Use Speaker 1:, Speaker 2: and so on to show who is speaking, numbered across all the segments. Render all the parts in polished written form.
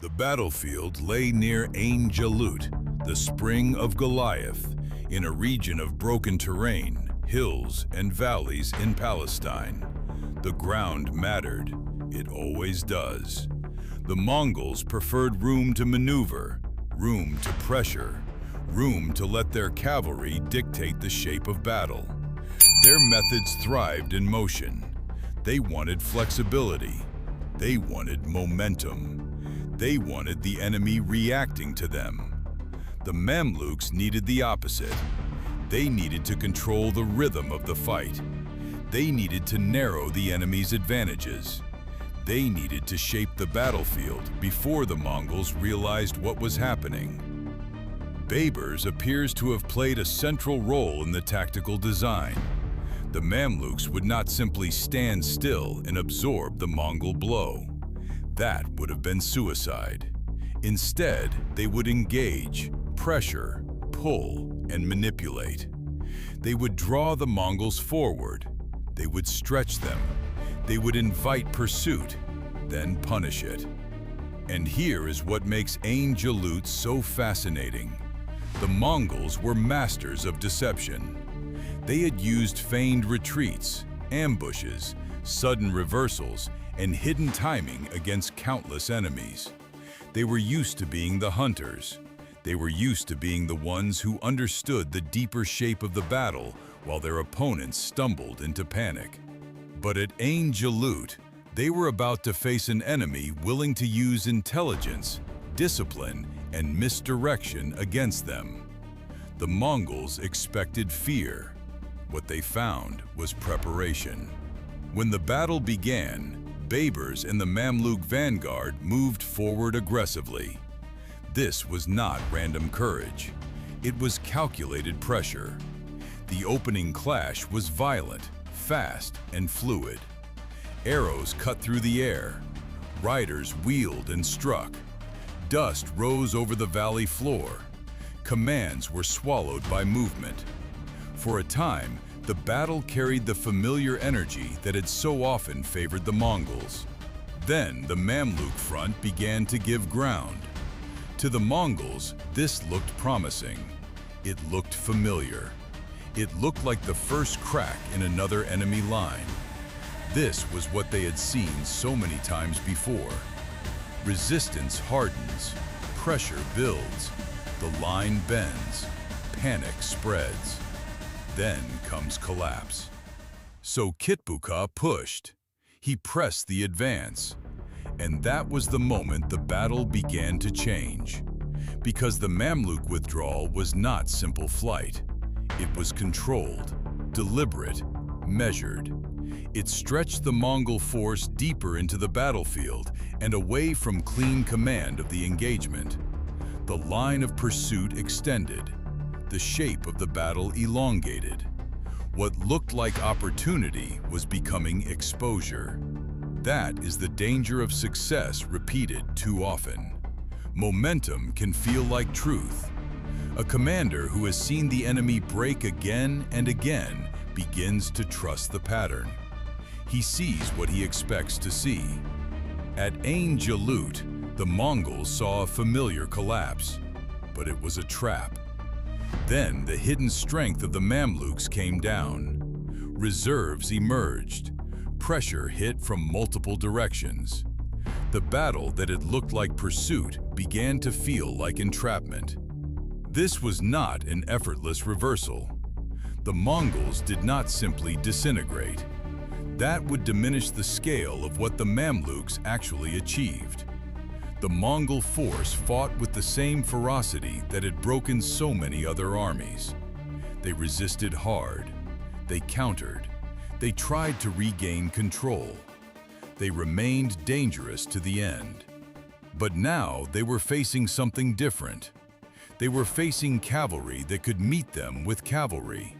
Speaker 1: The battlefield lay near Ain Jalut, the spring of Goliath, in a region of broken terrain, hills, and valleys in Palestine. The ground mattered. It always does. The Mongols preferred room to maneuver, room to pressure, room to let their cavalry dictate the shape of battle. Their methods thrived in motion. They wanted flexibility. They wanted momentum. They wanted the enemy reacting to them. The Mamluks needed the opposite. They needed to control the rhythm of the fight. They needed to narrow the enemy's advantages. They needed to shape the battlefield before the Mongols realized what was happening. Baybars appears to have played a central role in the tactical design. The Mamluks would not simply stand still and absorb the Mongol blow. That would have been suicide. Instead, they would engage, pressure, pull, and manipulate. They would draw the Mongols forward. They would stretch them. They would invite pursuit, then punish it. And here is what makes Ain Jalut so fascinating. The Mongols were masters of deception. They had used feigned retreats, ambushes, sudden reversals, and hidden timing against countless enemies. They were used to being the hunters. They were used to being the ones who understood the deeper shape of the battle while their opponents stumbled into panic. But at Ain Jalut, they were about to face an enemy willing to use intelligence, discipline, and misdirection against them. The Mongols expected fear. What they found was preparation. When the battle began, Baybars and the Mamluk vanguard moved forward aggressively. This was not random courage. It was calculated pressure. The opening clash was violent, fast, and fluid. Arrows cut through the air. Riders wheeled and struck. Dust rose over the valley floor. Commands were swallowed by movement. For a time, the battle carried the familiar energy that had so often favored the Mongols. Then the Mamluk front began to give ground. To the Mongols, this looked promising. It looked familiar. It looked like the first crack in another enemy line. This was what they had seen so many times before. Resistance hardens, pressure builds, the line bends, panic spreads. Then comes collapse. So Kitbuka pushed. He pressed the advance. And that was the moment the battle began to change. Because the Mamluk withdrawal was not simple flight. It was controlled, deliberate, measured. It stretched the Mongol force deeper into the battlefield and away from clean command of the engagement. The line of pursuit extended. The shape of the battle elongated. What looked like opportunity was becoming exposure. That is the danger of success repeated too often. Momentum can feel like truth. A commander who has seen the enemy break again and again begins to trust the pattern. He sees what he expects to see. At Ain Jalut, the Mongols saw a familiar collapse, but it was a trap. Then the hidden strength of the Mamluks came down. Reserves emerged. Pressure hit from multiple directions. The battle that had looked like pursuit began to feel like entrapment. This was not an effortless reversal. The Mongols did not simply disintegrate. That would diminish the scale of what the Mamluks actually achieved. The Mongol force fought with the same ferocity that had broken so many other armies. They resisted hard. They countered. They tried to regain control. They remained dangerous to the end. But now they were facing something different. They were facing cavalry that could meet them with cavalry.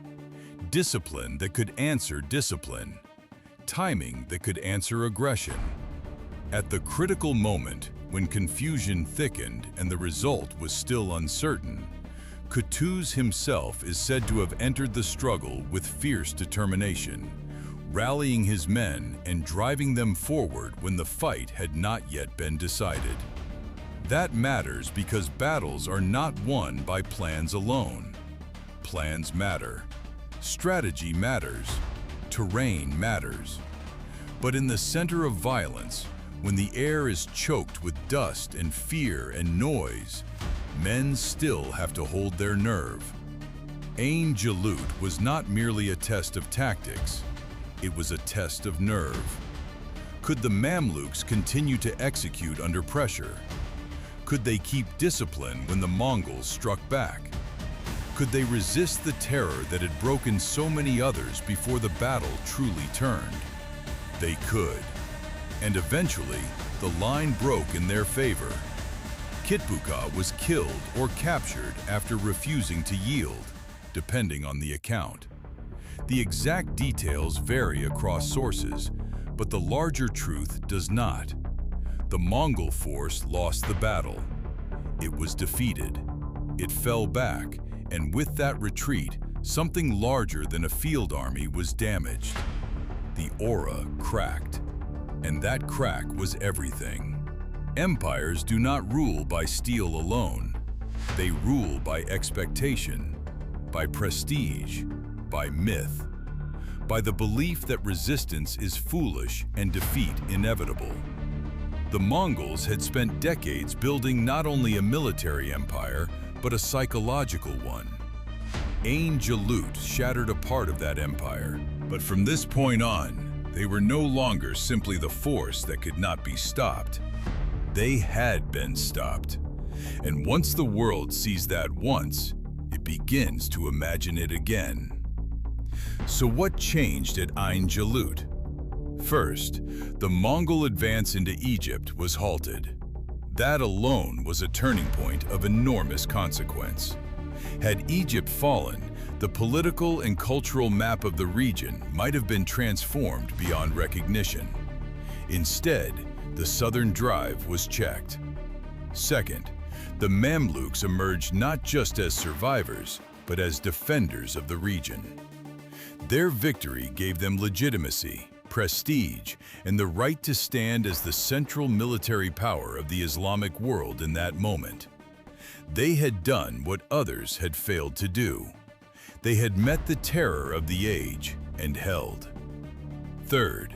Speaker 1: Discipline that could answer discipline. Timing that could answer aggression. At the critical moment, when confusion thickened and the result was still uncertain, Qutuz himself is said to have entered the struggle with fierce determination, rallying his men and driving them forward when the fight had not yet been decided. That matters because battles are not won by plans alone. Plans matter. Strategy matters. Terrain matters. But in the center of violence, when the air is choked with dust and fear and noise, men still have to hold their nerve. Ain Jalut was not merely a test of tactics, it was a test of nerve. Could the Mamluks continue to execute under pressure? Could they keep discipline when the Mongols struck back? Could they resist the terror that had broken so many others before the battle truly turned? They could. And eventually, the line broke in their favor. Kitbuka was killed or captured after refusing to yield, depending on the account. The exact details vary across sources, but the larger truth does not. The Mongol force lost the battle. It was defeated. It fell back, and with that retreat, something larger than a field army was damaged. The aura cracked, and that crack was everything. Empires do not rule by steel alone. They rule by expectation, by prestige, by myth, by the belief that resistance is foolish and defeat inevitable. The Mongols had spent decades building not only a military empire, but a psychological one. Ain Jalut shattered a part of that empire, but from this point on, they were no longer simply the force that could not be stopped. They had been stopped. And once the world sees that once, it begins to imagine it again. So what changed at Ain Jalut? First, the Mongol advance into Egypt was halted. That alone was a turning point of enormous consequence. Had Egypt fallen, the political and cultural map of the region might have been transformed beyond recognition. Instead, the southern drive was checked. Second, the Mamluks emerged not just as survivors, but as defenders of the region. Their victory gave them legitimacy, prestige, and the right to stand as the central military power of the Islamic world in that moment. They had done what others had failed to do. They had met the terror of the age and held. Third,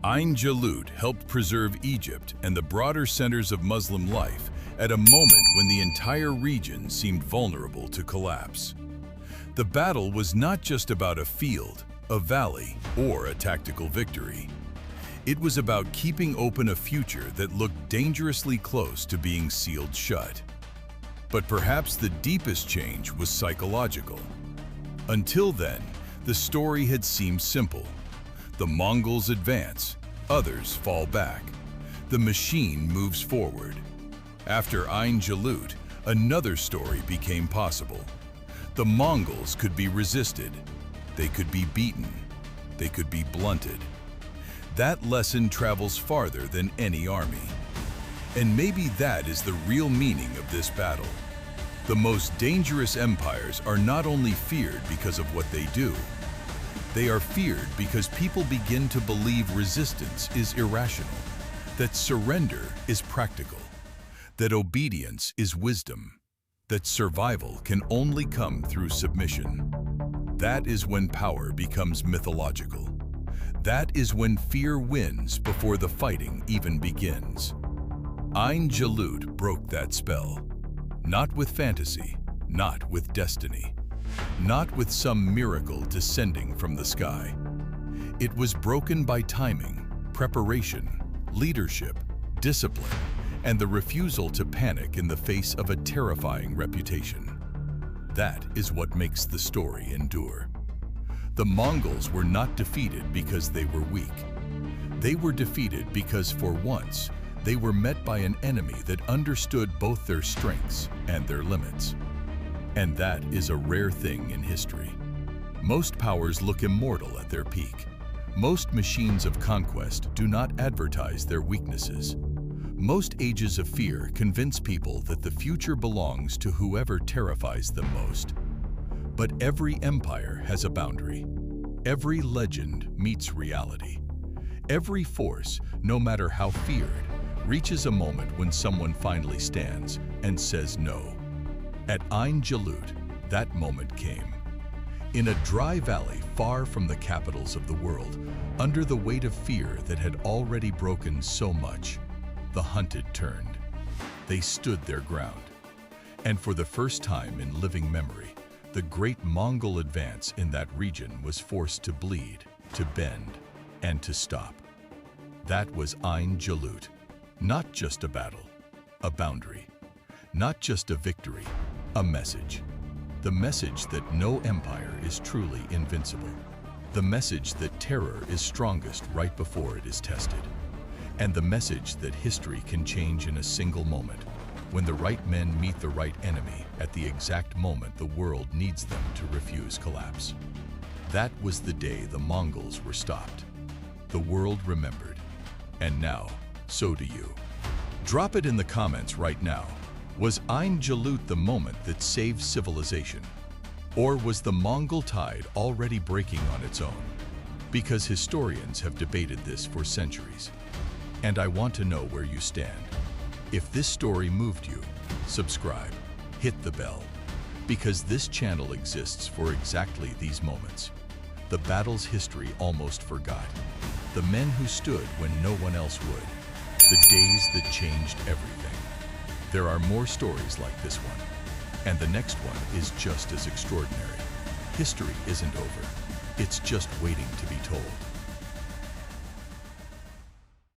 Speaker 1: Ain Jalut helped preserve Egypt and the broader centers of Muslim life at a moment when the entire region seemed vulnerable to collapse. The battle was not just about a field, a valley, or a tactical victory. It was about keeping open a future that looked dangerously close to being sealed shut. But perhaps the deepest change was psychological. Until then, the story had seemed simple. The Mongols advance, others fall back. The machine moves forward. After Ain Jalut, another story became possible. The Mongols could be resisted. They could be beaten. They could be blunted. That lesson travels farther than any army. And maybe that is the real meaning of this battle. The most dangerous empires are not only feared because of what they do. They are feared because people begin to believe resistance is irrational, that surrender is practical, that obedience is wisdom, that survival can only come through submission. That is when power becomes mythological. That is when fear wins before the fighting even begins. Ain Jalut broke that spell. Not with fantasy, not with destiny, not with some miracle descending from the sky. It was broken by timing, preparation, leadership, discipline, and the refusal to panic in the face of a terrifying reputation. That is what makes the story endure. The Mongols were not defeated because they were weak. They were defeated because for once, they were met by an enemy that understood both their strengths and their limits. And that is a rare thing in history. Most powers look immortal at their peak. Most machines of conquest do not advertise their weaknesses. Most ages of fear convince people that the future belongs to whoever terrifies them most. But every empire has a boundary. Every legend meets reality. Every force, no matter how feared,
Speaker 2: reaches a moment when someone finally stands and says no. At Ain Jalut, that moment came. In a dry valley far from the capitals of the world, under the weight of fear that had already broken so much, the hunted turned. They stood their ground. And for the first time in living memory, the great Mongol advance in that region was forced to bleed, to bend, and to stop. That was Ain Jalut. Not just a battle, a boundary. Not just a victory, a message. The message that no empire is truly invincible. The message that terror is strongest right before it is tested. And the message that history can change in a single moment, when the right men meet the right enemy at the exact moment the world needs them to refuse collapse. That was the day the Mongols were stopped. The world remembered. And now, so do you. Drop it in the comments right now. Was Ain Jalut the moment that saved civilization? Or was the Mongol tide already breaking on its own? Because historians have debated this for centuries. And I want to know where you stand. If this story moved you, subscribe, hit the bell. Because this channel exists for exactly these moments. The battles history almost forgot. The men who stood when no one else would. The days that changed everything. There are more stories like this one. And the next one is just as extraordinary. History isn't over. It's just waiting to be told.